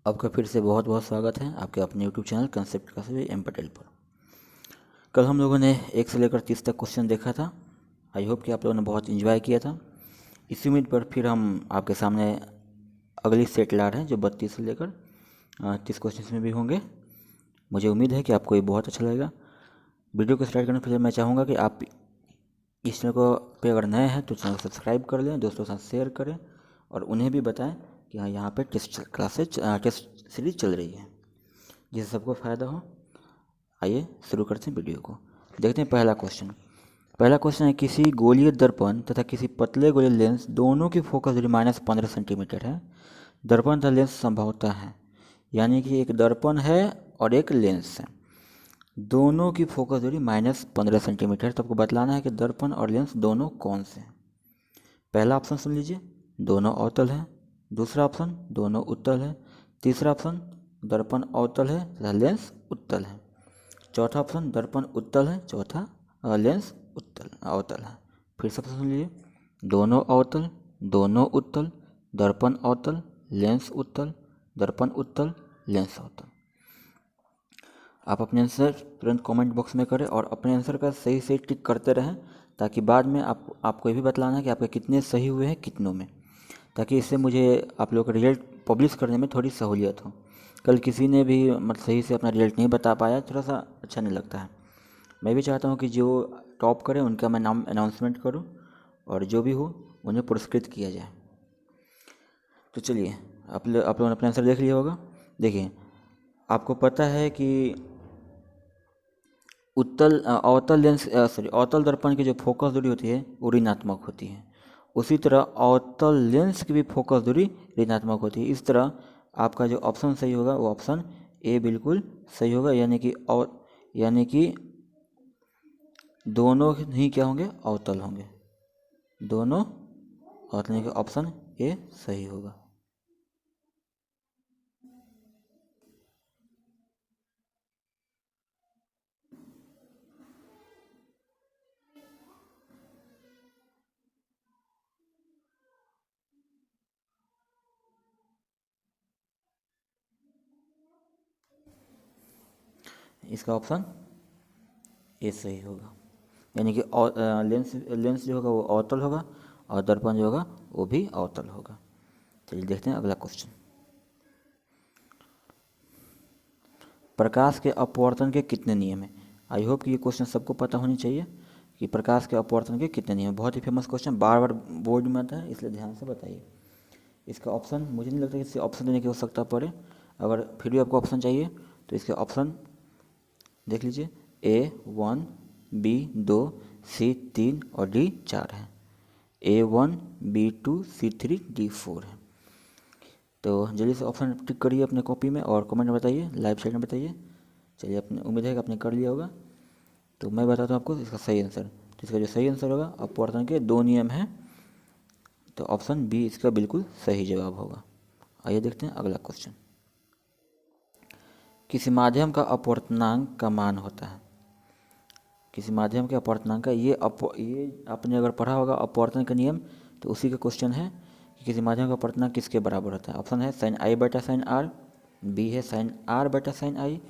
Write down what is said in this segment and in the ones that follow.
आपका फिर से बहुत बहुत स्वागत है आपके अपने YouTube channel concept classes with M Patel पर। कल हम लोगों ने 1 से लेकर 30 तक क्वेश्चन देखा था। आई होप कि आप लोगों ने बहुत इंजॉय किया था। इसी उम्मीद पर फिर हम आपके सामने अगली सेट ला रहे हैं जो 32 से लेकर 30 क्वेश्चन में भी होंगे। मुझे उम्मीद है कि आपको ये बहुत अच्छा लगेगा। वीडियो को स्टार्ट करने से पहले मैं चाहूँगा कि आप इस चैनल को पे अगर नए हैं तो चैनल को सब्सक्राइब कर लें, दोस्तों के साथ शेयर करें और उन्हें भी बताएं कि हाँ यहाँ पे टेस्ट सीरीज चल रही है जिससे सबको फ़ायदा हो। आइए शुरू करते हैं वीडियो को। देखते हैं पहला क्वेश्चन है, किसी गोलीय दर्पण तथा किसी पतले गोलीय लेंस दोनों की फोकस दूरी -15 सेंटीमीटर है। दर्पण तथा लेंस संभवतः है, यानी कि एक दर्पण है और एक लेंस है, दोनों की फोकस दूरी -15 सेंटीमीटर। तो आपको बतलाना है कि दर्पण और लेंस दोनों कौन से हैं। पहला ऑप्शन सुन लीजिए, दोनों अवतल है। दूसरा ऑप्शन दोनों उत्तल है। तीसरा ऑप्शन दर्पण अवतल है तथा लेंस उत्तल है। चौथा ऑप्शन दर्पण उत्तल है, चौथा लेंस अवतल है। फिर से सुन लीजिए, दोनों अवतल, दोनों उत्तल, दर्पण अवतल, लेंस उत्तल, दर्पण उत्तल, लेंस अवतल। आप अपने आंसर तुरंत कमेंट बॉक्स में करें और अपने आंसर का सही सही टिक करते रहें, ताकि बाद में आपको ये भी बतलाना है कि आपके कितने सही हुए हैं कितनों में, ताकि इससे मुझे आप लोगों का रिजल्ट पब्लिश करने में थोड़ी सहूलियत हो। कल किसी ने भी मतलब सही से अपना रिजल्ट नहीं बता पाया, थोड़ा सा अच्छा नहीं लगता है। मैं भी चाहता हूँ कि जो टॉप करें उनका मैं नाम अनाउंसमेंट करूँ और जो भी हो उन्हें पुरस्कृत किया जाए। तो चलिए, आप लोगों ने अपना आंसर देख लिया होगा। देखिए, आपको पता है कि अवतल दर्पण की जो फोकस दूरी होती है वो ऋणात्मक होती है। उसी तरह अवतल लेंस की भी फोकस दूरी ऋणात्मक होती है। इस तरह आपका जो ऑप्शन सही होगा वो ऑप्शन ए बिल्कुल सही होगा, यानी कि दोनों ही क्या होंगे, अवतल होंगे। दोनों अवतल, यानी कि ऑप्शन ए सही होगा। इसका ऑप्शन ए सही होगा, यानी कि लेंस जो होगा वो अवतल होगा और दर्पण जो होगा वो भी अवतल होगा। चलिए देखते हैं अगला क्वेश्चन। प्रकाश के अपवर्तन के कितने नियम हैं। आई होप कि ये क्वेश्चन सबको पता होनी चाहिए कि प्रकाश के अपवर्तन के कितने नियम। बहुत ही फेमस क्वेश्चन, बार बार बोर्ड में आता है, इसलिए ध्यान से बताइए। इसका ऑप्शन मुझे नहीं लगता कि इससे ऑप्शन देने की आवश्यकता पड़े। अगर फिर भी आपको ऑप्शन चाहिए तो इसके ऑप्शन देख लीजिए, A1, B2, C3 और D4 है। A1, B2, C3, D4 है। तो जल्दी से ऑप्शन टिक करिए अपने कॉपी में और कमेंट में बताइए, लाइव चैट में बताइए। चलिए, अपने उम्मीद है कि आपने कर लिया होगा। तो मैं बताता हूँ आपको इसका सही आंसर। तो इसका जो सही आंसर होगा, अपवर्तन के 2 नियम हैं, तो ऑप्शन बी इसका बिल्कुल सही जवाब होगा। आइए देखते हैं अगला क्वेश्चन। किसी माध्यम का अपवर्तनांक का मान होता है। किसी माध्यम के अपवर्तनांक का ये आपने अगर पढ़ा होगा अपवर्तन का नियम, तो उसी का क्वेश्चन है कि किसी माध्यम का अपवर्तनांक किसके बराबर होता है। ऑप्शन है साइन आई बटा साइन आर, बी है साइन आर बटा साइन आई,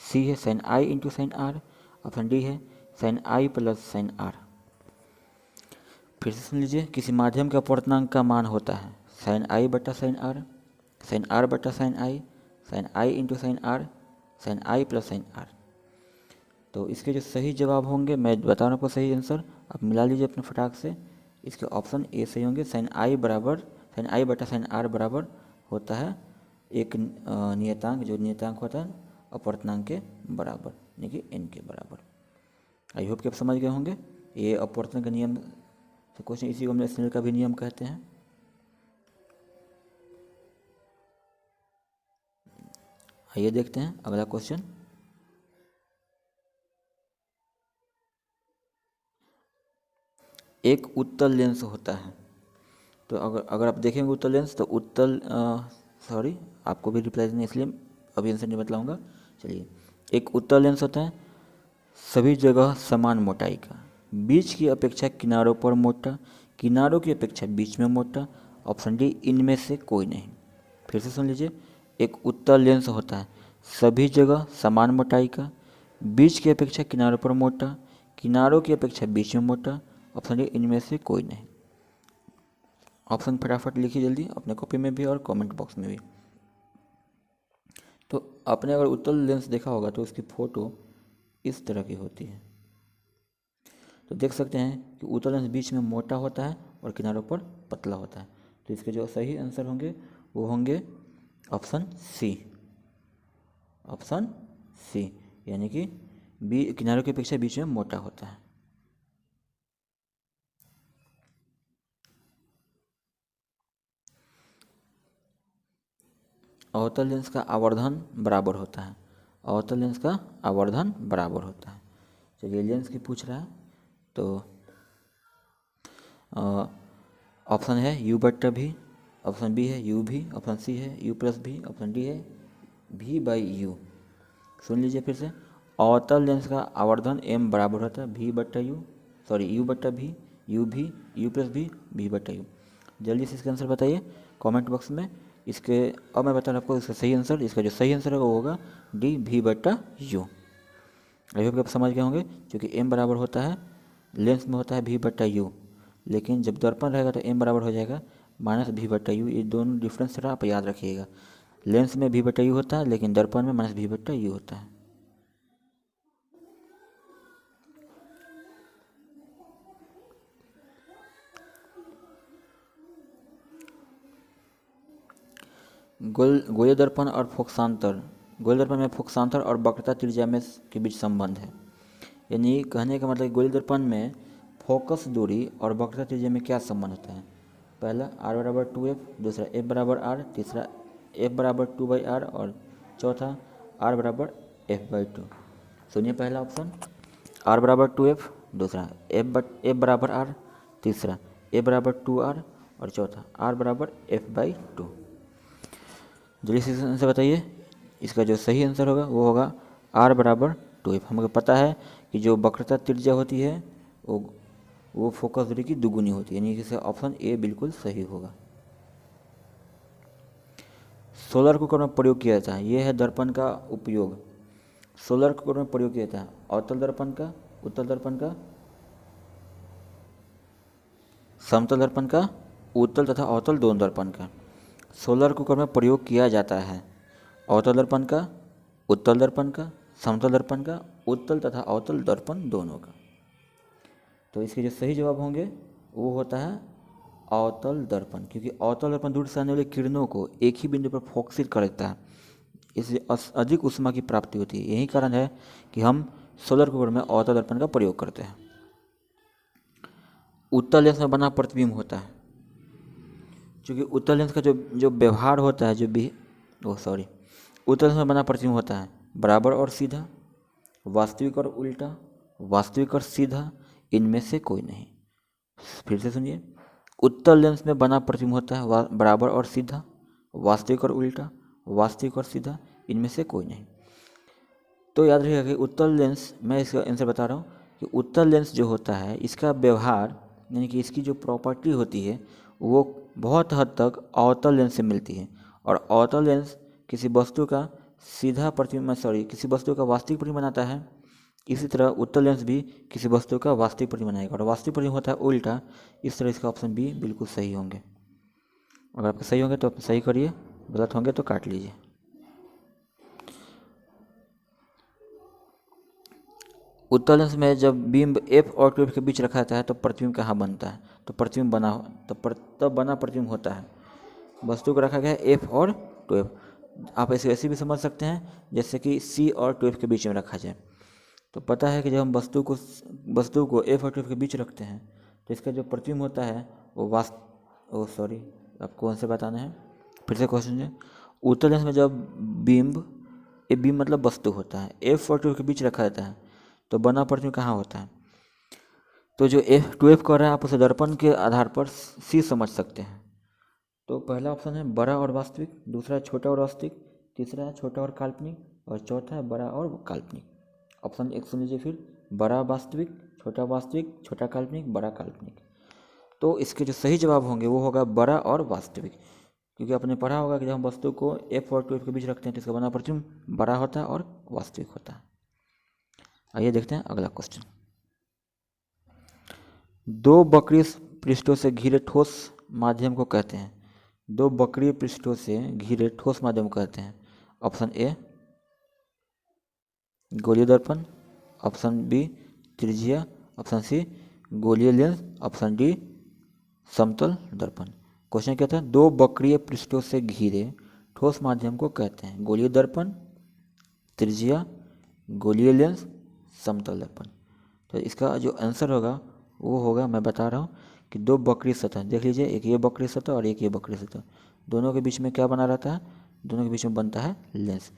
सी है साइन आई into sine R, option D है साइन आई प्लस साइन आर। फिर से सुन लीजिए, किसी माध्यम के अपवर्तनांक का मान होता है साइन आई बटा साइन आर बटा साइन आई इंटू साइन आर, साइन आई प्लस साइन आर। तो इसके जो सही जवाब होंगे मैं बता रहा हूँ आपको सही आंसर, आप मिला लीजिए अपने फटाक से। इसके ऑप्शन ए सही होंगे। साइन आई बटा साइन आर बराबर होता है एक नियतांक, जो नियतांक होता है अपवर्तनांक के बराबर, यानी कि एन के बराबर। आई होप कि आप समझ गए होंगे। ये अपवर्तन का नियम तो क्वेश्चन, इसी को हम स्नेल का भी नियम कहते हैं। आइए देखते हैं अगला क्वेश्चन। एक उत्तल लेंस होता है, तो अगर आप देखेंगे उत्तल लेंस तो सॉरी आपको भी रिप्लाई देना, इसलिए अभी आंसर नहीं बतलाऊंगा। चलिए, एक उत्तल लेंस होता है सभी जगह समान मोटाई का, बीच की अपेक्षा किनारों पर मोटा, किनारों की अपेक्षा बीच में मोटा, ऑप्शन डी इनमें से कोई नहीं। फिर से सुन लीजिए, एक उत्तल लेंस होता है सभी जगह समान मोटाई का, बीच की अपेक्षा किनारों पर मोटा, किनारों की अपेक्षा बीच में मोटा। ऑप्शन डी इनमें से कोई नहीं। ऑप्शन फटाफट लिखिए जल्दी अपने कॉपी में भी और कमेंट बॉक्स में भी। तो आपने अगर उत्तल लेंस देखा होगा तो उसकी फ़ोटो इस तरह की होती है। तो देख सकते हैं कि उत्तल लेंस बीच में मोटा होता है और किनारों पर पतला होता है। तो इसके जो सही आंसर होंगे वो होंगे ऑप्शन सी। ऑप्शन सी यानी कि किनारों की अपेक्षा बीच में मोटा होता है। अवतल लेंस का आवर्धन बराबर होता है। अवतल लेंस का आवर्धन बराबर होता है। चलिए लेंस की पूछ रहा है तो ऑप्शन है यू बट्टा भी, ऑप्शन बी है यू भी, ऑप्शन सी है यू प्लस भी, ऑप्शन डी है भी बाई यू। सुन लीजिए फिर से, अवतल लेंस का आवर्धन एम बराबर होता है भी बट्टा यू, सॉरी यू बट्टा भी, यू भी, यू प्लस भी बट्टा यू। जल्दी से इसका आंसर बताइए कमेंट बॉक्स में। इसके अब मैं बता रहा हूँ आपको इसका सही आंसर। इसका जो सही आंसर होगा वो होगा डी भी बट्टा यू। आई होप आप समझ गए होंगे, क्योंकि एम बराबर होता है लेंस में होता है भी बट्टा यू, लेकिन जब दर्पण रहेगा तो एम बराबर हो जाएगा माइनस भी बट्टा यू। ये दोनों डिफरेंस थोड़ा आप याद रखिएगा। लेंस में भी बट्टा यू होता है लेकिन दर्पण में माइनस भी बट्टा यू होता है। गोलीय दर्पण और फोकसांतर, गोलीय दर्पण में फोकसांतर और वक्रता त्रिज्या में के बीच संबंध है। यानी कहने का मतलब गोलीय दर्पण में फोकस दूरी और वक्रता त्रिज्या में क्या संबंध होता है। पहला r बराबर 2f, दूसरा f बराबर r, तीसरा f बराबर 2/r और चौथा r बराबर f/2। सुनिए पहला ऑप्शन r बराबर 2f, दूसरा f बराबर r, तीसरा f बराबर 2r और चौथा r बराबर f/2। जल्दी से बताइए इसका जो सही आंसर होगा वो होगा r बराबर 2f। हमको पता है कि जो वक्रता त्रिज्या होती है वो फोकस दूरी की दुगुनी होती है, यानी कि ऑप्शन ए बिल्कुल सही होगा। सोलर कुकर में प्रयोग किया जाता है, यह है दर्पण का उपयोग। सोलर कुकर में प्रयोग किया जाता है अवतल दर्पण का, उत्तल दर्पण का, समतल दर्पण का, उत्तल तथा अवतल दोनों दर्पण का। सोलर कुकर में प्रयोग किया जाता है अवतल दर्पण का, उत्तल दर्पण का, समतल दर्पण का, उत्तल तथा अवतल दर्पण दोनों का। तो इसके जो सही जवाब होंगे वो होता है अवतल दर्पण, क्योंकि अवतल दर्पण दूर से आने वाली किरणों को एक ही बिंदु पर फोकसित कर देता है, इससे अधिक ऊष्मा की प्राप्ति होती है। यही कारण है कि हम सोलर कुकर में अवतल दर्पण का प्रयोग करते हैं। उत्तल लेंस में बना प्रतिबिंब होता है, क्योंकि उत्तल लेंस का जो व्यवहार होता है उत्तल लेंस में बना प्रतिबिंब होता है बराबर और सीधा, वास्तविक और उल्टा, वास्तविक और सीधा, इनमें से कोई नहीं। फिर से सुनिए, उत्तल लेंस में बना प्रतिबिंब होता है बराबर और सीधा, वास्तविक और उल्टा, वास्तविक और सीधा, इनमें से कोई नहीं। तो याद रखिएगा कि उत्तल लेंस, मैं इसका आंसर बता रहा हूँ कि उत्तल लेंस जो होता है इसका व्यवहार यानी कि इसकी जो प्रॉपर्टी होती है वो बहुत हद तक अवतल लेंस से मिलती है। और अवतल लेंस किसी वस्तु का किसी वस्तु का वास्तविक प्रतिबिंब बनाता है, इसी तरह उत्तल लेंस भी किसी वस्तु का वास्तविक प्रतिबिंब बनाएगा और वास्तविक प्रतिबिंब होता है उल्टा। इस तरह इसका ऑप्शन बी बिल्कुल सही होंगे। अगर आपके सही होंगे तो आप सही करिए, गलत होंगे तो काट लीजिए। उत्तल लेंस में जब बिंब f और 2f के बीच रखा जाता है तो प्रतिबिंब कहाँ बनता है, तो प्रतिबिंब तब बना प्रतिबिंब होता है। वस्तु को रखा गया है f और 2f। आप ऐसे भी समझ सकते हैं जैसे कि c और 2f के बीच में रखा जाए। तो पता है कि जब हम वस्तु को f और 2f के बीच रखते हैं तो इसका जो प्रतिबिंब होता है वो आपको आंसर बताना है। फिर से क्वेश्चन है, उत्तल लेंस में जब बिंब मतलब वस्तु होता है f और 2f के बीच रखा जाता है तो बना प्रतिबिंब कहाँ होता है। तो जो f2f कर रहा है आप उसे दर्पण के आधार पर c समझ सकते हैं। तो पहला ऑप्शन है बड़ा और वास्तविक, दूसरा है छोटा और वास्तविक, तीसरा है छोटा और काल्पनिक और चौथा है बड़ा और काल्पनिक। ऑप्शन एक सुन लीजिए फिर, बड़ा वास्तविक, छोटा काल्पनिक, बड़ा काल्पनिक। तो इसके जो सही जवाब होंगे वो होगा बड़ा और वास्तविक, क्योंकि आपने पढ़ा होगा कि जब हम वस्तु को F और 2F के बीच रखते हैं तो इसका बना प्रतिबिंब बड़ा होता है और वास्तविक होता है। आइए देखते हैं अगला क्वेश्चन। दो वक्रीय पृष्ठों से घिरे ठोस माध्यम को कहते हैं। दो वक्रीय पृष्ठों से घिरे ठोस माध्यम को कहते हैं। ऑप्शन ए गोलीय दर्पण, ऑप्शन बी त्रिज्या, ऑप्शन सी गोलीय लेंस, ऑप्शन डी समतल दर्पण। क्वेश्चन क्या था? दो वक्रीय पृष्ठों से घिरे ठोस माध्यम को कहते हैं गोलीय दर्पण, त्रिज्या, गोलीय लेंस, समतल दर्पण। तो इसका जो आंसर होगा वो होगा, मैं बता रहा हूँ कि दो वक्रीय सतह, देख लीजिए, एक ये वक्रीय सतह और एक ये वक्रीय सतह, दोनों के बीच में क्या बना रहता है? दोनों के बीच में बनता है लेंस।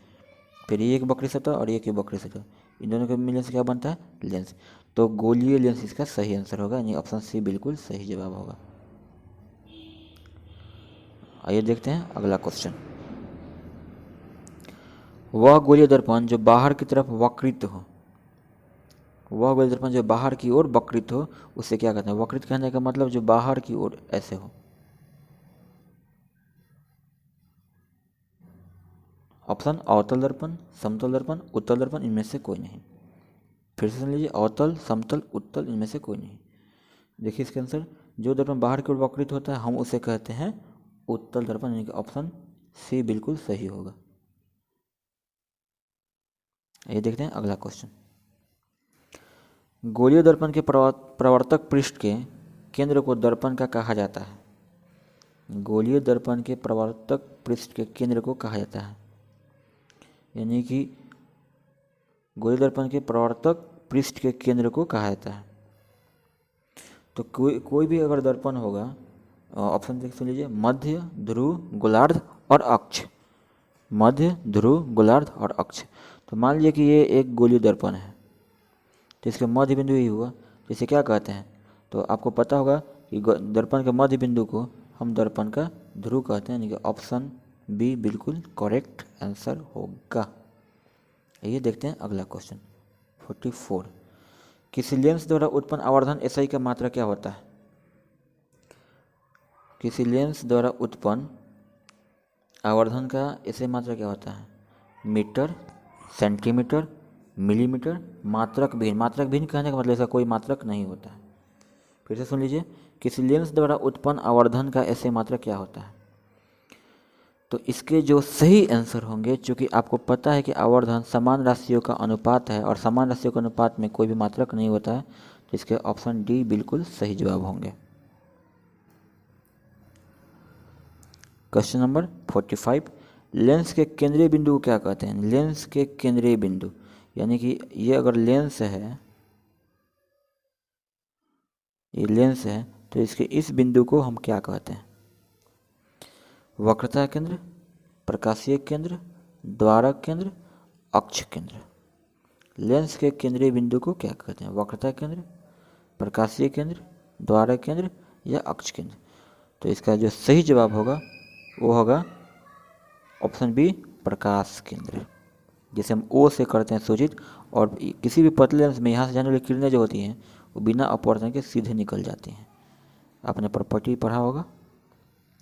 फिर ये एक वक्रीय सतह और एक ये वक्रीय सतह, इन दोनों के मिलने से क्या बनता है? लेंस। तो गोलीय लेंस इसका सही आंसर होगा, यानी ऑप्शन सी बिल्कुल सही जवाब होगा। आइए देखते हैं अगला क्वेश्चन। वह गोलीय दर्पण जो बाहर की तरफ वक्रित हो, वह गोलीय दर्पण जो बाहर की ओर वक्रित हो, उसे क्या कहते हैं? वक्रित कहने का मतलब जो बाहर की ओर ऐसे हो। ऑप्शन अवतल दर्पण, समतल दर्पण, उत्तल दर्पण, इनमें से कोई नहीं। फिर से सुन लीजिए, अवतल, समतल, उत्तल, इनमें से कोई नहीं। देखिए इसके आंसर, जो दर्पण बाहर की ओर वक्रित होता है हम उसे कहते हैं उत्तल दर्पण, यानी कि ऑप्शन सी बिल्कुल सही होगा। ये देखते हैं अगला क्वेश्चन। गोलीय दर्पण के प्रवर्तक पृष्ठ के केंद्र को दर्पण का कहा जाता है। गोलीय दर्पण के प्रवर्तक पृष्ठ के केंद्र को कहा जाता है, यानी कि गोलीय दर्पण के प्रवर्तक पृष्ठ के केंद्र को कहा जाता है। तो कोई भी अगर दर्पण होगा, ऑप्शन देख सुन लीजिए, मध्य, ध्रुव, गोलार्ध और अक्ष। मध्य, ध्रुव, गोलार्ध और अक्ष। तो मान लीजिए कि ये एक गोलीय दर्पण है, तो इसके मध्य बिंदु यही हुआ, जिसे क्या कहते हैं? तो आपको पता होगा कि दर्पण के मध्य बिंदु को हम दर्पण का ध्रुव कहते हैं, यानी कि ऑप्शन बी बिल्कुल करेक्ट आंसर होगा। ये देखते हैं अगला क्वेश्चन 44। किसी लेंस द्वारा उत्पन्न आवर्धन एसआई का मात्रा क्या होता है? किसी लेंस द्वारा उत्पन्न आवर्धन का एसआई मात्रा क्या होता है? मीटर, सेंटीमीटर, मिलीमीटर, मात्रक भिन्न। मात्रक भिन्न कहने का मतलब इसका कोई मात्रक नहीं होता है। फिर से सुन लीजिए, किसी लेंस द्वारा उत्पन्न आवर्धन का एसआई मात्रा क्या होता है? तो इसके जो सही आंसर होंगे, चूँकि आपको पता है कि आवर्धन समान राशियों का अनुपात है और समान राशियों के अनुपात में कोई भी मात्रक नहीं होता है, तो इसके ऑप्शन डी बिल्कुल सही जवाब होंगे। Question number 45। लेंस के केंद्रीय बिंदु को क्या कहते हैं? लेंस के केंद्रीय बिंदु, यानी कि ये अगर लेंस है, ये लेंस है, तो इसके इस बिंदु को हम क्या कहते हैं? वक्रता केंद्र, प्रकाशीय केंद्र, द्वारक केंद्र, अक्ष केंद्र। लेंस के केंद्रीय बिंदु को क्या कहते हैं? वक्रता केंद्र, प्रकाशीय केंद्र, द्वारक केंद्र या अक्ष केंद्र। तो इसका जो सही जवाब होगा वो होगा ऑप्शन बी, प्रकाश केंद्र, जिसे हम ओ से करते हैं सूचित। और किसी भी पतले लेंस में यहाँ से जाने वाली किरणें जो होती हैं वो बिना अपवर्तन के सीधे निकल जाती हैं। आपने प्रॉपर्टी पढ़ा होगा,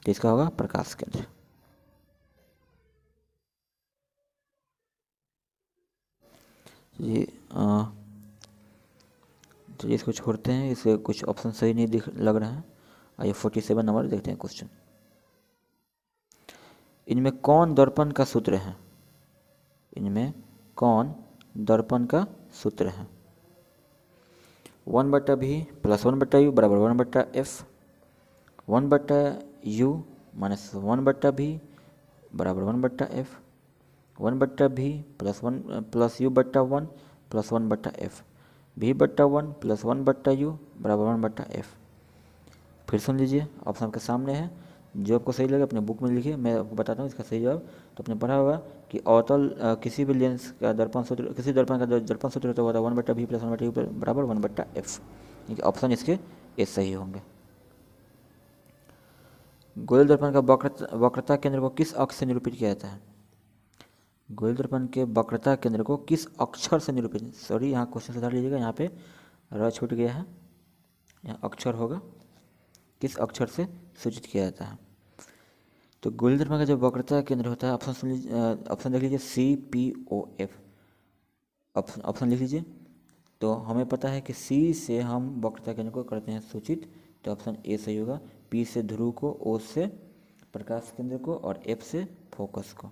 तो इसका होगा प्रकाश केंद्र। ये तो इसको छोड़ते हैं, इसे कुछ ऑप्शन सही नहीं दिख लग रहा है। आइए 47 नंबर देखते हैं क्वेश्चन। इनमें कौन दर्पण का सूत्र है? इनमें कौन दर्पण का सूत्र है? 1/v + 1/u बराबर 1/f, 1/u माइनस 1/v बराबर 1/f, 1/v + 1 u/1 + 1/f, v/1 + 1/u बराबर 1/f। फिर सुन लीजिए, ऑप्शन आपके सामने है, जो आपको सही लगे अपने बुक में लिखिए, मैं आपको बताता हूँ इसका सही जवाब। तो आपने पढ़ा होगा कि अवतल किसी भी लेंस का दर्पण सूत्र, किसी दर्पण का दर्पण सूत्र तो होता है 1/v + 1/u बराबर 1/f, यानी ऑप्शन इसके ए सही होंगे। गोलीय दर्पण का वक्रता केंद्र को किस अक्ष से निरूपित किया जाता है? गोलीय दर्पण के वक्रता केंद्र को किस अक्षर से निरूपित, सॉरी यहाँ क्वेश्चन सुधार लीजिएगा, यहाँ पे र छूट गया है, यहाँ अक्षर होगा, किस अक्षर से सूचित किया जाता है? तो गोलीय दर्पण का जो वक्रता केंद्र होता है, ऑप्शन देख लीजिए CPOF, ऑप्शन लिख लीजिए। तो हमें पता है कि C से हम वक्रता केंद्र को करते हैं सूचित, तो ऑप्शन ए सही होगा। P से ध्रुव को, O से प्रकाश केंद्र को और F से फोकस को।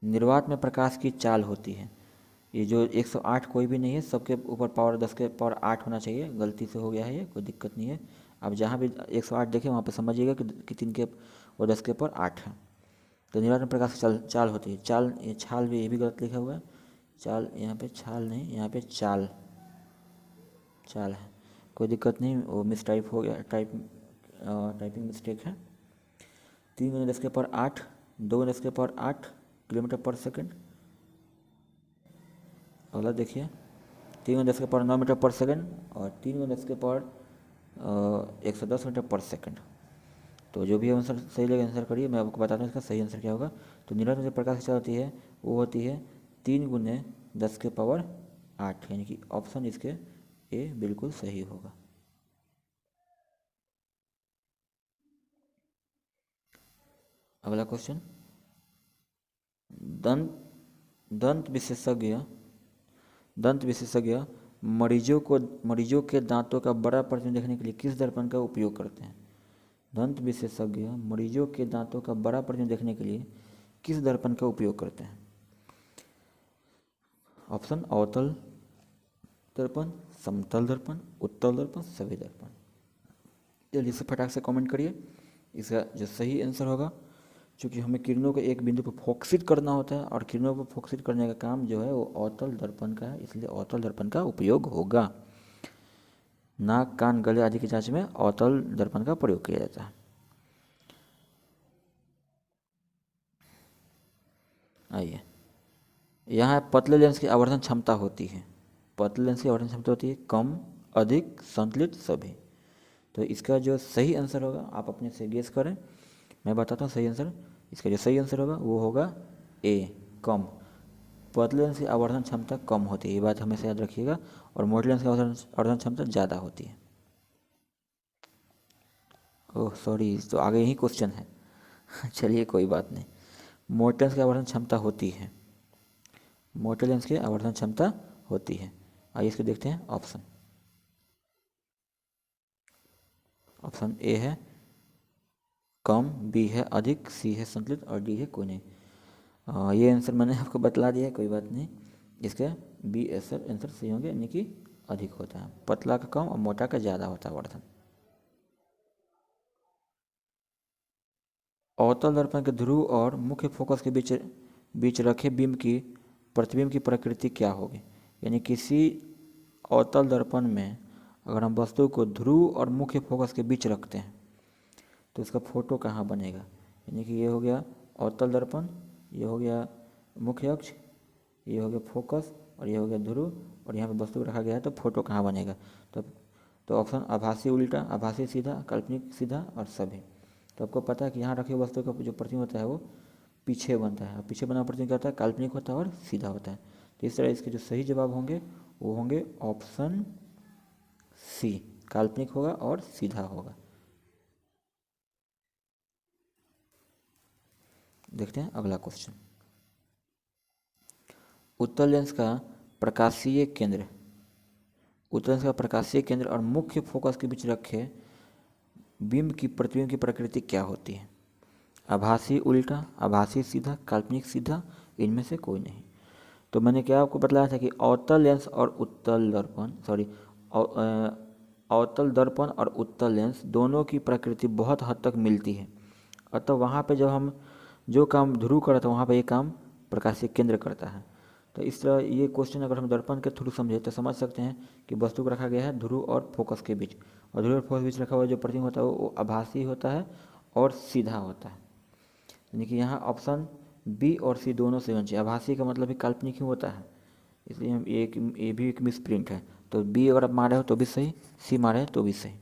निर्वात में प्रकाश की चाल होती है, ये जो 108 कोई भी नहीं है, सबके ऊपर पावर 10 के पावर 8 होना चाहिए, गलती से हो गया है, ये कोई दिक्कत नहीं है। अब जहाँ भी 108 देखें वहाँ पे समझिएगा कि 3 के और 10 के पावर 8 है। तो निर्वात में प्रकाश की चाल होती है। चाल, ये छाल भी, ये भी गलत लिखा हुआ है, चाल यहाँ पे छाल नहीं, यहाँ पे चाल है, कोई दिक्कत नहीं, वो मिस टाइप हो गया, टाइपिंग मिस्टेक है। 3 × 10 के पावर 8, 2 × 10 के पावर 8 किलोमीटर पर सेकंड। अगला देखिए, 3 × 10 के पावर 9 मीटर पर सेकंड और 3 × 10 के पावर 110 मीटर पर सेकंड। तो जो भी आंसर सही लगे आंसर करिए, मैं आपको बताता हूँ इसका सही आंसर क्या होगा। तो निर्वात में जो प्रकाश की चाल होती है वो होती है 3 × 10 के पावर 8, यानी कि ऑप्शन इसके ए बिल्कुल सही होगा। अगला क्वेश्चन, दंत विशेषज्ञ मरीजों के दांतों का बड़ा प्रतिबिंब देखने के लिए किस दर्पण का उपयोग करते हैं? दंत विशेषज्ञ मरीजों के दांतों का बड़ा प्रतिबिंब देखने के लिए किस दर्पण का उपयोग करते हैं? ऑप्शन अवतल दर्पण, समतल दर्पण, उत्तल दर्पण, सभी दर्पण। जल्दी से फटाक से कमेंट करिए इसका जो सही आंसर होगा। क्योंकि हमें किरणों को एक बिंदु पर फोकसित करना होता है और किरणों को फोकसित करने का काम जो है वो अवतल दर्पण का है, इसलिए अवतल दर्पण का उपयोग होगा। नाक, कान, गले आदि की जांच में अवतल दर्पण का प्रयोग किया जाता है। आइए, यहाँ पतले लेंस की आवर्धन क्षमता होती है, पतले लेंस की आवर्धन क्षमता होती है कम, अधिक, संतुलित, सभी। तो इसका जो सही आंसर होगा आप अपने से गेस करें, मैं बताता हूँ सही आंसर। इसका जो सही आंसर होगा वो होगा ए, कम। पतले लेंस की आवर्धन क्षमता कम होती है, ये बात हमेशा याद रखिएगा, और मोटे लेंस की आवर्धन क्षमता ज़्यादा होती है। ओह सॉरी, तो आगे यही क्वेश्चन है चलिए कोई बात नहीं। मोटे लेंस की आवर्धन क्षमता होती है, मोटे लेंस की आवर्धन क्षमता होती है। आइए इसको देखते हैं ऑप्शन। ऑप्शन ए है कम, बी है अधिक, सी है संतुलित और डी है कोई नहीं। ये आंसर मैंने आपको बतला दिया है, कोई बात नहीं। इसका बी आंसर सही होंगे, यानी कि अधिक होता है, पतला का कम और मोटा का ज़्यादा होता है आवर्धन। अवतल दर्पण के ध्रुव और मुख्य फोकस के बीच रखे प्रतिबिंब की प्रकृति क्या होगी? यानी किसी अवतल दर्पण में अगर हम वस्तु को ध्रुव और मुख्य फोकस के बीच रखते हैं तो इसका फोटो कहाँ बनेगा? यानी कि ये हो गया अवतल दर्पण, ये हो गया मुख्य अक्ष, ये हो गया फोकस और ये हो गया ध्रुव, और यहाँ पे वस्तु रखा गया है, तो फोटो कहाँ बनेगा? तो ऑप्शन आभासी उल्टा, आभासी सीधा, काल्पनिक सीधा और सभी। तो आपको पता है कि यहाँ रखे वस्तु का जो प्रतिबिंब होता है वो पीछे बनता है, और पीछे बना प्रतिबिंब क्या होता है? काल्पनिक होता है और सीधा होता है। तो इस तरह इसके जो सही जवाब होंगे वो होंगे ऑप्शन सी, काल्पनिक होगा और सीधा होगा। देखते हैं अगला क्वेश्चन। उत्तल लेंस का प्रकाशीय केंद्र और मुख्य फोकस के बीच रखे प्रतिबिंब की प्रकृति क्या होती है? आभासी उल्टा, आभासी सीधा, काल्पनिक सीधा, इनमें से कोई नहीं। तो मैंने क्या आपको बतलाया था कि अवतल लेंस और उत्तल लेंस दोनों की प्रकृति बहुत हद तक मिलती है, अतः वहाँ पे जब हम जो काम ध्रुव करते हैं वहाँ पे ये काम प्रकाशीय केंद्र करता है। तो इस तरह ये क्वेश्चन अगर हम दर्पण के थ्रू समझे तो समझ सकते हैं कि वस्तु को रखा गया है ध्रुव और फोकस के बीच, और ध्रुव और फोकस के बीच रखा हुआ जो प्रतिबिंब होता है वो आभासी होता है और सीधा होता है। यानी कि यहाँ ऑप्शन बी और सी दोनों से होना चाहिए। आभासी का मतलब भी काल्पनिक ही होता है, इसलिए हम ये भी एक मिस प्रिंट है। तो बी अगर आप मारे हो तो भी सही, सी मारे तो भी सही।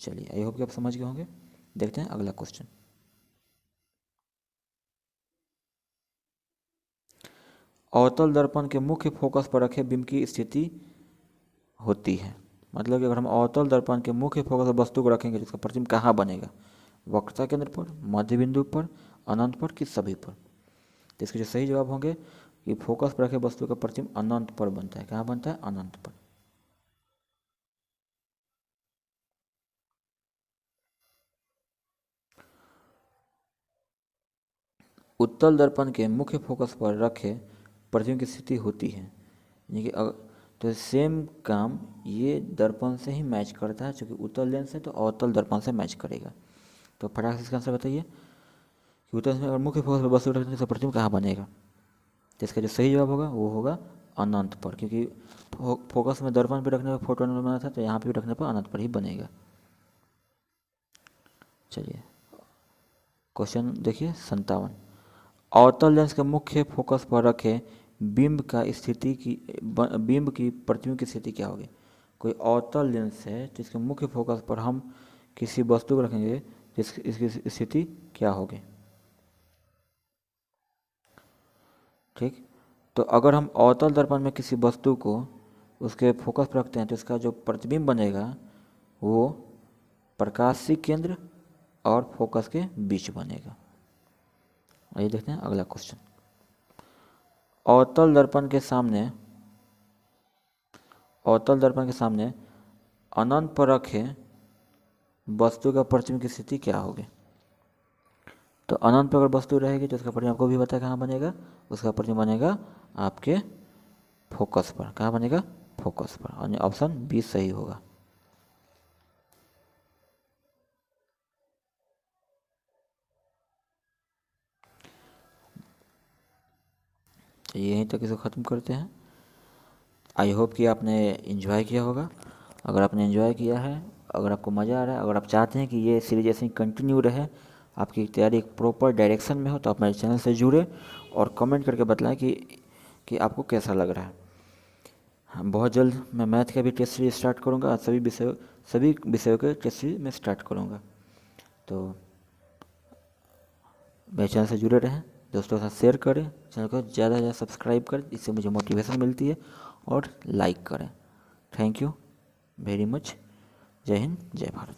चलिए, आई होप कि आप समझ गए होंगे। देखते हैं अगला क्वेश्चन। अवतल दर्पण के मुख्य फोकस पर रखे बिंब की स्थिति होती है, मतलब कि अगर हम अवतल दर्पण के मुख्य फोकस पर वस्तु को रखेंगे तो इसका प्रतिबिंब कहाँ बनेगा, वक्रता केंद्र पर, मध्य बिंदु पर, अनंत पर कि सभी पर। तो इसके जो सही जवाब होंगे कि फोकस पर रखे वस्तु का प्रतिबिंब अनंत पर बनता है। कहाँ बनता है, अनंत पर। उत्तल दर्पण के मुख्य फोकस पर रखे प्रतिबिंब की स्थिति होती है, यानी कि तो सेम काम ये दर्पण से ही मैच करता है, क्योंकि उत्तल लेंस है तो अवतल दर्पण से मैच करेगा। तो फटाक से इसका आंसर बताइए कि उत्तल में अगर मुख्य फोकस पर वस्तु रखने से प्रतिबिंब कहाँ बनेगा। तो इसका जो सही जवाब होगा वो होगा अनंत पर, क्योंकि फोकस में दर्पण पर रखने पर फोटो बना था, तो यहाँ पे भी रखने पर अनंत पर ही बनेगा। चलिए क्वेश्चन देखिए 57। अवतल लेंस के मुख्य फोकस पर रखे बिंब की प्रतिबिंब की स्थिति क्या होगी। कोई अवतल लेंस है तो इसके मुख्य फोकस पर हम किसी वस्तु को रखेंगे तो इसकी स्थिति क्या होगी। ठीक, तो अगर हम अवतल दर्पण में किसी वस्तु को उसके फोकस पर रखते हैं तो इसका जो प्रतिबिंब बनेगा वो प्रकाशीय केंद्र और फोकस के बीच बनेगा। आइए देखते हैं अगला क्वेश्चन। अवतल दर्पण के सामने अनंत पर रखे वस्तु का प्रतिबिंब की स्थिति क्या होगी। तो अनंत पर अगर वस्तु रहेगी तो उसका प्रतिबिंब आपको भी पता है कहाँ बनेगा, उसका प्रतिबिंब बनेगा आपके फोकस पर। कहाँ बनेगा, फोकस पर। और ऑप्शन बी सही होगा। यहीं तक इसको ख़त्म करते हैं। आई होप कि आपने एंजॉय किया होगा। अगर आपने एंजॉय किया है, अगर आपको मज़ा आ रहा है, अगर आप चाहते हैं कि ये सीरीज ऐसे ही कंटिन्यू रहे, आपकी तैयारी एक प्रॉपर डायरेक्शन में हो, तो आप मेरे चैनल से जुड़े और कमेंट करके बताएं कि आपको कैसा लग रहा है। हाँ, बहुत जल्द मैं मैथ का भी टेस्ट सीरीज स्टार्ट करूँगा, सभी विषयों के टेस्ट सीरीज मैं स्टार्ट करूँगा। तो मेरे चैनल से जुड़े रहें, दोस्तों के साथ शेयर करें, चैनल को ज़्यादा से ज़्यादा सब्सक्राइब करें, इससे मुझे मोटिवेशन मिलती है, और लाइक करें। Thank you very much. जय हिंद, जय भारत।